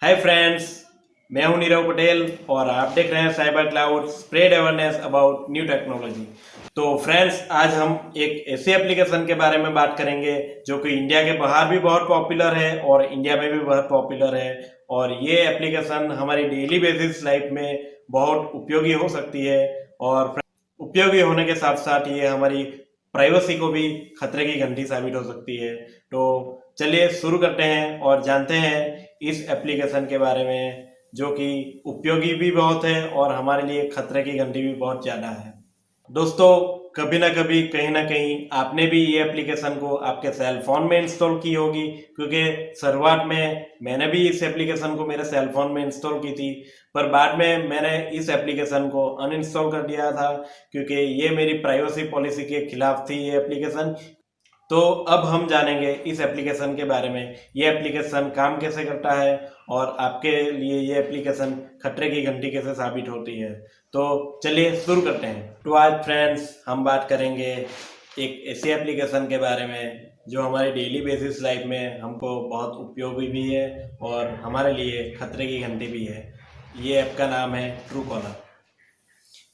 Hi friends, मैं हूं नीरव पटेल और आप देख रहे हैं cyber cloud spread awareness about new technology. तो फ्रेंड्स, आज हम एक ऐसे एप्लीकेशन के बारे में बात करेंगे जो कि इंडिया के बाहर भी बहुत पॉपुलर है और इंडिया में भी बहुत पॉपुलर है। और ये एप्लीकेशन हमारी डेली बेसिस लाइफ में बहुत उपयोगी हो सकती है और उपयोगी होने के साथ साथ ये हमारी प्राइवेसी को भी खतरे की घंटी साबित हो सकती है। तो चलिए शुरू करते हैं और जानते हैं इस एप्लीकेशन के बारे में, जो कि उपयोगी भी बहुत है और हमारे लिए खतरे की घंटी भी बहुत ज़्यादा है। दोस्तों, कभी ना कभी कहीं ना कहीं आपने भी ये एप्लीकेशन को आपके सेल फोन में इंस्टॉल की होगी, क्योंकि शुरुआत में मैंने भी इस एप्लीकेशन को मेरे सेल फोन में इंस्टॉल की थी, पर बाद में मैंने इस एप्लीकेशन को अनइंस्टॉल कर दिया था क्योंकि ये मेरी प्राइवेसी पॉलिसी के खिलाफ थी ये एप्लीकेशन। तो अब हम जानेंगे इस एप्लीकेशन के बारे में, ये एप्लीकेशन काम कैसे करता है और आपके लिए ये एप्लीकेशन खतरे की घंटी कैसे साबित होती है। तो चलिए शुरू करते हैं। तो आज फ्रेंड्स हम बात करेंगे एक ऐसी एप्लीकेशन के बारे में जो हमारे डेली बेसिस लाइफ में हमको बहुत उपयोगी भी है और हमारे लिए खतरे की घंटी भी है। ये ऐप का नाम है ट्रू कॉलर।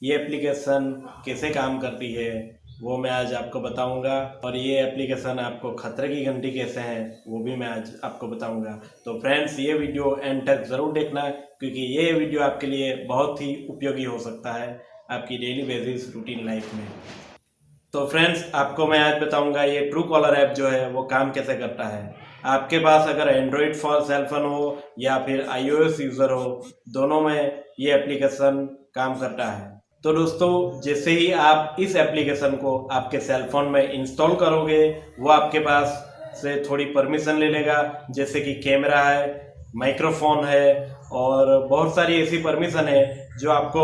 ये एप्लीकेशन कैसे काम करती है वो मैं आज आपको बताऊंगा, और ये एप्लीकेशन आपको खतरे की घंटी कैसे है वो भी मैं आज आपको बताऊंगा। तो फ्रेंड्स, ये वीडियो एंड तक ज़रूर देखना, क्योंकि ये वीडियो आपके लिए बहुत ही उपयोगी हो सकता है आपकी डेली बेसिस रूटीन लाइफ में। तो फ्रेंड्स, आपको मैं आज बताऊंगा ये ट्रू कॉलर ऐप जो है वो काम कैसे करता है। आपके पास अगर एंड्रॉयड फॉर सेलफोन हो या फिर iOS यूज़र हो, दोनों में ये एप्लीकेशन काम करता है। तो दोस्तों, जैसे ही आप इस एप्लीकेशन को आपके सेल फोन में इंस्टॉल करोगे, वो आपके पास से थोड़ी परमिशन ले लेगा, जैसे कि कैमरा है, माइक्रोफोन है और बहुत सारी ऐसी परमिशन है जो आपको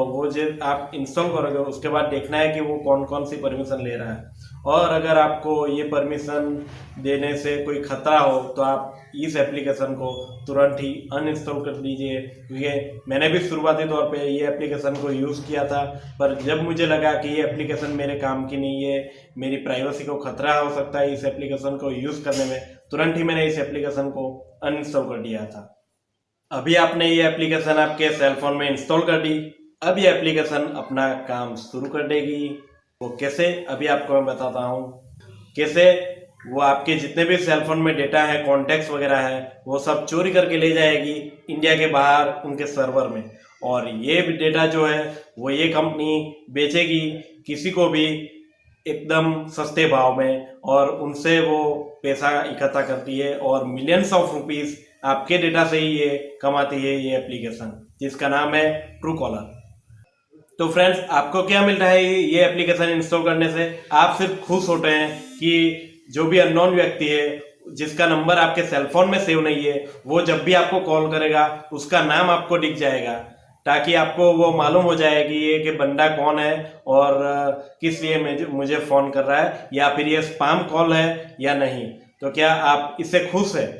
वो जो आप इंस्टॉल करोगे उसके बाद देखना है कि वो कौन कौन सी परमिशन ले रहा है। और अगर आपको ये परमिशन देने से कोई खतरा हो तो आप इस एप्लीकेशन को तुरंत ही अनइंस्टॉल कर दीजिए, क्योंकि मैंने भी शुरुआती तौर पे ये एप्लीकेशन को यूज़ किया था, पर जब मुझे लगा कि ये एप्लीकेशन मेरे काम की नहीं है, मेरी प्राइवेसी को खतरा हो सकता है इस एप्लीकेशन को यूज़ करने में, तुरंत ही मैंने इस एप्लीकेशन को अनइंस्टॉल कर दिया था। अभी आपने ये एप्लीकेशन आपके सेल फोन में इंस्टॉल कर दी, अब ये एप्लीकेशन अपना काम शुरू कर देगी। वो कैसे, अभी आपको मैं बताता हूँ कैसे। वो आपके जितने भी सेल फोन में डेटा है, कॉन्टैक्ट्स वगैरह है, वो सब चोरी करके ले जाएगी इंडिया के बाहर उनके सर्वर में, और ये डेटा जो है वो ये कंपनी बेचेगी किसी को भी एकदम सस्ते भाव में, और उनसे वो पैसा इकट्ठा करती है और मिलियंस ऑफ रुपीस आपके डेटा से ही ये कमाती है ये एप्लीकेशन, जिसका नाम है ट्रू कॉलर। तो फ्रेंड्स, आपको क्या मिल रहा है ये एप्लीकेशन इंस्टॉल करने से? आप सिर्फ खुश होते हैं कि जो भी अननोन व्यक्ति है जिसका नंबर आपके सेलफोन में सेव नहीं है, वो जब भी आपको कॉल करेगा उसका नाम आपको दिख जाएगा, ताकि आपको वो मालूम हो जाए कि ये कि बंदा कौन है और किस लिए मुझे फ़ोन कर रहा है, या फिर ये स्पैम कॉल है या नहीं। तो क्या आप इससे खुश है?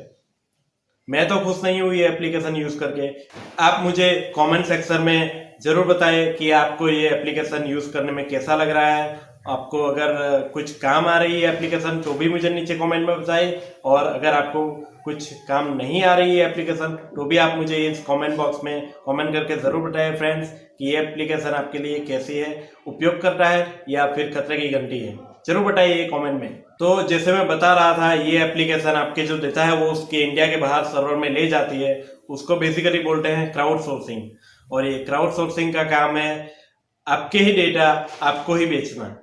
मैं तो खुश नहीं हूँ ये एप्लीकेशन यूज़ करके। आप मुझे कमेंट सेक्शन में ज़रूर बताएं कि आपको ये एप्लीकेशन यूज़ करने में कैसा लग रहा है। आपको अगर कुछ काम आ रही है एप्लीकेशन तो भी मुझे नीचे कमेंट में बताएं, और अगर आपको कुछ काम नहीं आ रही है एप्लीकेशन तो भी आप मुझे इस कमेंट बॉक्स में कमेंट करके ज़रूर बताएं फ्रेंड्स कि ये एप्लीकेशन आपके लिए कैसी है, उपयोग करता है या फिर खतरे की घंटी है। जरूर बताइए ये कमेंट में। तो जैसे मैं बता रहा था, ये एप्लीकेशन आपके जो डेटा है वो उसके इंडिया के बाहर सर्वर में ले जाती है, उसको बेसिकली बोलते हैं क्राउड सोर्सिंग। और ये क्राउड सोर्सिंग का काम है आपके ही डेटा आपको ही बेचना।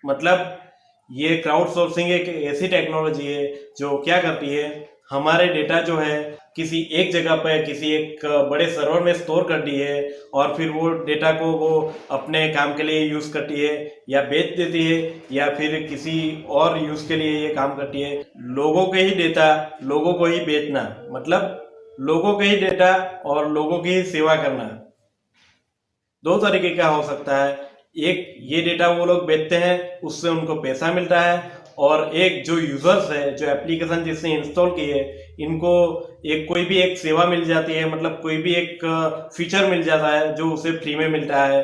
मतलब ये क्राउड सोर्सिंग एक ऐसी टेक्नोलॉजी है जो क्या करती है, हमारे डेटा जो है किसी एक जगह पर किसी एक बड़े सर्वर में स्टोर कर दी है, और फिर वो डेटा को वो अपने काम के लिए यूज़ करती है या बेच देती है, या फिर किसी और यूज़ के लिए ये काम करती है। लोगों के ही डेटा लोगों को ही बेचना, मतलब लोगों के ही डेटा और लोगों की ही सेवा करना, दो तरीके का हो सकता है। एक, ये डेटा वो लोग बेचते हैं, उससे उनको पैसा मिलता है, और एक जो यूजर्स है, जो एप्लीकेशन जिसने इंस्टॉल की है, इनको एक कोई भी एक सेवा मिल जाती है, मतलब कोई भी एक फीचर मिल जाता है जो उसे फ्री में मिलता है।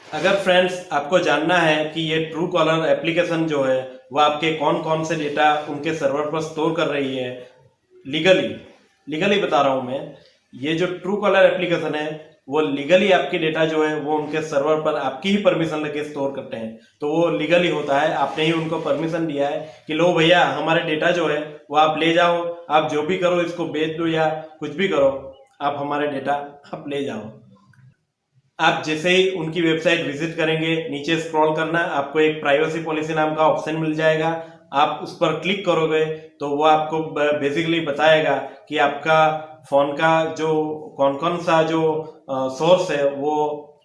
अगर फ्रेंड्स आपको जानना है कि ये ट्रू कॉलर एप्लीकेशन जो है वो आपके कौन कौन से डेटा उनके सर्वर पर स्टोर कर रही है लीगली, लीगली बता रहा हूँ मैं। ये जो ट्रू कॉलर एप्लीकेशन है वो लीगली आपकी डेटा जो है वो उनके सर्वर पर आपकी ही परमिशन लेके स्टोर करते हैं, तो वो लीगली होता है। आपने ही उनको परमिशन दिया है कि लो भैया हमारे डेटा जो है वो आप ले जाओ, आप जो भी करो, इसको बेच दो या कुछ भी करो, आप हमारे डेटा आप ले जाओ। आप जैसे ही उनकी वेबसाइट विजिट करेंगे, नीचे स्क्रॉल करना, आपको एक प्राइवेसी पॉलिसी नाम का ऑप्शन मिल जाएगा। आप उस पर क्लिक करोगे तो वो आपको बेसिकली बताएगा कि आपका फोन का जो कौन कौन सा जो सोर्स है वो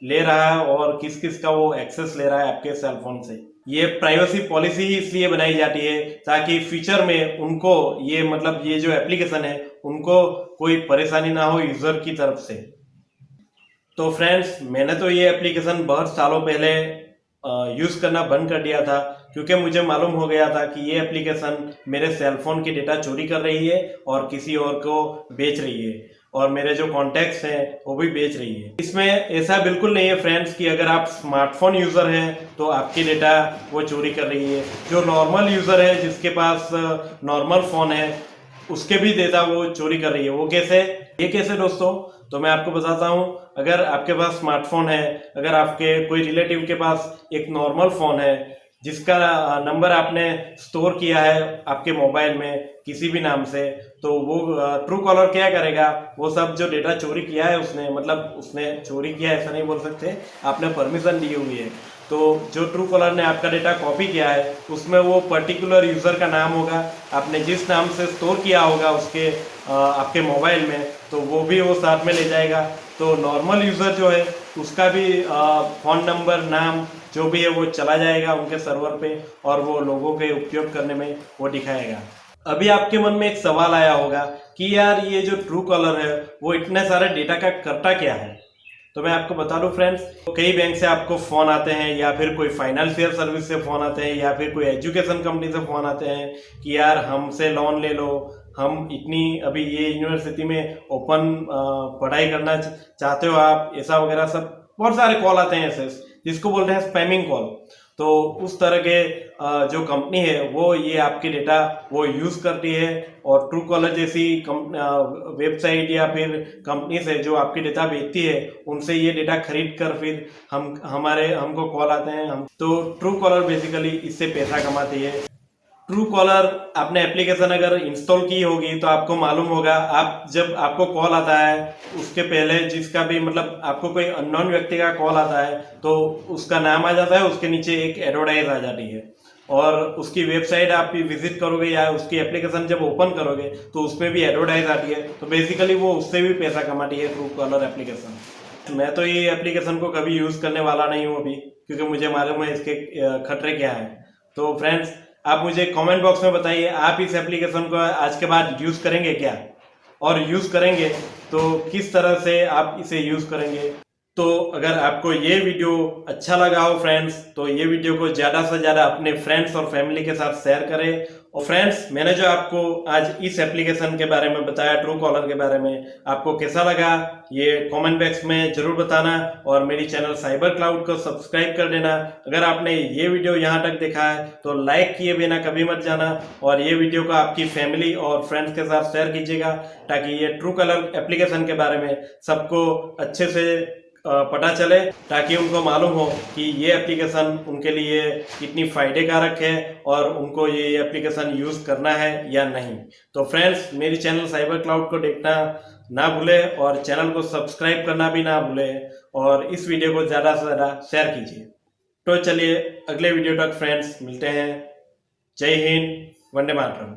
ले रहा है और किस किस का वो एक्सेस ले रहा है आपके सेल फोन से। ये प्राइवेसी पॉलिसी ही इसलिए बनाई जाती है ताकि फ्यूचर में उनको ये मतलब ये जो एप्लीकेशन है उनको कोई परेशानी ना हो यूजर की तरफ से। तो फ्रेंड्स, मैंने तो ये एप्लीकेशन बहुत सालों पहले यूज़ करना बंद कर दिया था, क्योंकि मुझे मालूम हो गया था कि ये एप्लीकेशन मेरे सेलफोन की डेटा चोरी कर रही है और किसी और को बेच रही है, और मेरे जो कॉन्टैक्ट्स हैं वो भी बेच रही है। इसमें ऐसा बिल्कुल नहीं है फ्रेंड्स कि अगर आप स्मार्टफोन यूज़र हैं तो आपकी डेटा वो चोरी कर रही है। जो नॉर्मल यूज़र है, जिसके पास नॉर्मल फ़ोन है, उसके भी डेटा वो चोरी कर रही है। वो कैसे? ये कैसे दोस्तों, तो मैं आपको बताता हूँ। अगर आपके पास स्मार्टफोन है, अगर आपके कोई रिलेटिव के पास एक नॉर्मल फ़ोन है जिसका नंबर आपने स्टोर किया है आपके मोबाइल में किसी भी नाम से, तो वो ट्रू कॉलर क्या करेगा, वो सब जो डेटा चोरी किया है उसने, मतलब उसने चोरी किया ऐसा नहीं बोल सकते, आपने परमिशन दी हुई है, तो जो ट्रू कॉलर ने आपका डेटा कॉपी किया है उसमें वो पर्टिकुलर यूज़र का नाम होगा, आपने जिस नाम से स्टोर किया होगा उसके आपके मोबाइल में, तो वो भी वो साथ में ले जाएगा। तो नॉर्मल यूज़र जो है उसका भी फ़ोन नंबर, नाम जो भी है वो चला जाएगा उनके सर्वर पे, और वो लोगों के उपयोग करने में वो दिखाएगा। अभी आपके मन में एक सवाल आया होगा कि यार ये जो ट्रू कॉलर है वो इतने सारे डेटा का करता क्या है। तो मैं आपको बता दूं फ्रेंड्स, कई बैंक से आपको फ़ोन आते हैं, या फिर कोई फाइनेंशियल सर्विस से फ़ोन आते हैं, या फिर कोई एजुकेशन कंपनी से फ़ोन आते हैं कि यार हमसे लोन ले लो, हम इतनी अभी ये यूनिवर्सिटी में ओपन पढ़ाई करना चाहते हो आप, ऐसा वगैरह सब बहुत सारे कॉल आते हैं ऐसे, जिसको बोलते हैं स्पैमिंग कॉल। तो उस तरह के जो कंपनी है वो ये आपके डेटा वो यूज़ करती है, और ट्रू कॉलर जैसी वेबसाइट या फिर कंपनी से जो आपके डेटा बेचती है उनसे ये डेटा खरीद कर फिर हमको कॉल आते हैं। हम तो ट्रू कॉलर बेसिकली इससे पैसा कमाती है। ट्रू कॉलर आपने एप्लीकेशन अगर इंस्टॉल की होगी तो आपको मालूम होगा, आप जब आपको कॉल आता है उसके पहले जिसका भी मतलब आपको कोई अननोन व्यक्ति का कॉल आता है तो उसका नाम आ जाता है, उसके नीचे एक एडवर्टाइज आ जाती है, और उसकी वेबसाइट आप विजिट करोगे या उसकी एप्लीकेशन जब ओपन करोगे तो उसमें भी एडवर्टाइज आती है। तो बेसिकली वो उससे भी पैसा कमाती है ट्रू कॉलर एप्लीकेशन। मैं तो ये एप्लीकेशन को कभी यूज़ करने वाला नहीं हूँ अभी, क्योंकि मुझे मालूम है इसके खतरे क्या हैं। तो फ्रेंड्स, आप मुझे कमेंट बॉक्स में बताइए, आप इस एप्लीकेशन को आज के बाद यूज़ करेंगे क्या, और यूज़ करेंगे तो किस तरह से आप इसे यूज़ करेंगे। तो अगर आपको ये वीडियो अच्छा लगा हो फ्रेंड्स, तो ये वीडियो को ज़्यादा से ज़्यादा अपने फ्रेंड्स और फैमिली के साथ शेयर करें। और फ्रेंड्स, मैंने जो आपको आज इस एप्लीकेशन के बारे में बताया, ट्रू कॉलर के बारे में, आपको कैसा लगा ये कमेंट बॉक्स में ज़रूर बताना, और मेरी चैनल साइबर क्लाउड को सब्सक्राइब कर देना। अगर आपने ये वीडियो यहाँ तक देखा है तो लाइक किए बिना कभी मत जाना, और ये वीडियो को आपकी फैमिली और फ्रेंड्स के साथ शेयर कीजिएगा, ताकि ये ट्रू कॉलर एप्लीकेशन के बारे में सबको अच्छे से पता चले, ताकि उनको मालूम हो कि ये एप्लीकेशन उनके लिए कितनी फ़ायदे कारक है और उनको ये एप्लीकेशन यूज़ करना है या नहीं। तो फ्रेंड्स, मेरी चैनल साइबर क्लाउड को देखना ना भूलें, और चैनल को सब्सक्राइब करना भी ना भूलें, और इस वीडियो को ज़्यादा से ज़्यादा शेयर कीजिए। तो चलिए अगले वीडियो तक फ्रेंड्स मिलते हैं। जय हिंद, वंदे मातरम।